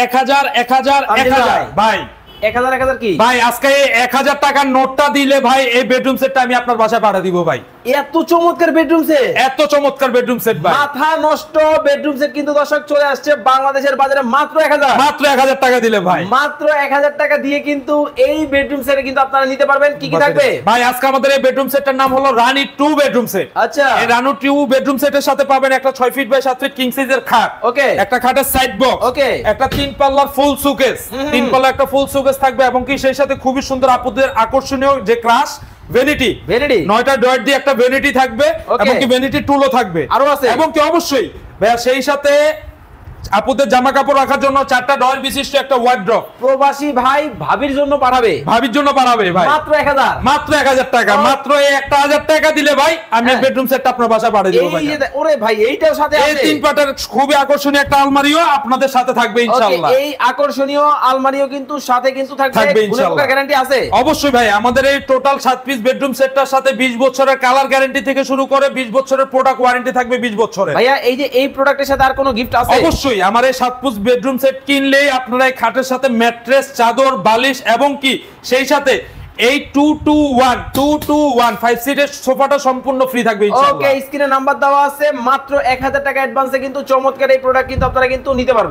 1000 1000 1000 ভাই 1000 1000 কি ভাই আজকে 1000 টাকার নোটটা দিলে ভাই এই বেডরুম সেটটা আমি আপনার বাসায় পাঠিয়ে দিব ভাই। এত চমৎকার বেডরুম সেট, এত চমৎকার বেডরুম সেট ভাই, মাথা নষ্ট বেডরুম সেট কিন্তু দর্শক চলে আসছে বাংলাদেশের বাজারে মাত্র 1000, মাত্র 1000 টাকা দিলে ভাই, মাত্র 1000 টাকা দিয়ে কিন্তু এই বেডরুম সেট কিন্তু আপনারা নিতে পারবেন। কি কি থাকবে ভাই আজকে আমাদের এই বেডরুম সেটটার নাম হলো রানী 2 বেডরুম সেট। আচ্ছা, এই রানী 2 বেডরুম সেটের সাথে পাবেন একটা 6 ফিট বাই 7 ফিট কিং সাইজের খাট, ওকে, একটা খাটের সাইড বক্স, ওকে, একটা 3 পাল্লার ফুল সুকেস, 3 পাল্লা একটা ফুল সুকেস থাকবে এবং কি সেই সাথে খুবই সুন্দর আপুদের আকর্ষণীয় যে ক্রাশ ভ্যানিটি 9টা ডয়ার দিয়ে একটা ভ্যানিটি থাকবে এবং কি ভ্যানিটি টুলও থাকবে আরো আছে এবং কি অবশ্যই ভাইয়া সেই সাথে আপুদের জামা কাপড় রাখার জন্য 4টা ডয়ার বিশিষ্ট একটা ওয়ার্ড্রপ। প্রবাসী ভাই ভাবির জন্য পাঠাবে, ভাবির জন্য পাঠাবে ভাই মাত্র 1000, মাত্র 1000 টাকা, মাত্র এই 1000 টাকা দিলে ভাই আমি বেডরুম সেটটা আপনার বাসায় পাঠিয়ে দেব ভাই। ওরে ভাই এইটার সাথে আছে এই 3 পাটের খুবই আকর্ষণীয় একটা আলমারিও আপনাদের সাথে থাকবে ইনশাআল্লাহ। এই আকর্ষণীয় আলমারিও কিন্তু সাথে কিন্তু থাকবে ইনশাআল্লাহ, গ্যারান্টি আছে অবশ্যই ভাই। আমাদের এই টোটাল 7 পিস বেডরুম সেটটার সাথে 20 বছরের কালার গ্যারান্টি থেকে শুরু করে 20 বছরের প্রোডাক্ট ওয়ারেন্টি থাকবে 20 বছরের। ভাইয়া এই যে এই প্রোডাক্টের সাথে আর কোনো গিফট আছে? অবশ্যই আমার এই 7 পিস বেডরুম সেট কিনলেই আপনারা এই খাটের সাথে ম্যাট্রেস, চাদর, বালিশ এবং কি সেই সাথে এই 221 5 সিটের সোফাটা সম্পূর্ণ ফ্রি থাকবে ইনশাআল্লাহ। ওকে, স্ক্রিনে নাম্বার দেওয়া আছে, মাত্র 1000 টাকা অ্যাডভান্সে কিন্তু চমৎকার এই প্রোডাক্ট কিন্তু আপনারা কিন্তু নিতে পারবেন।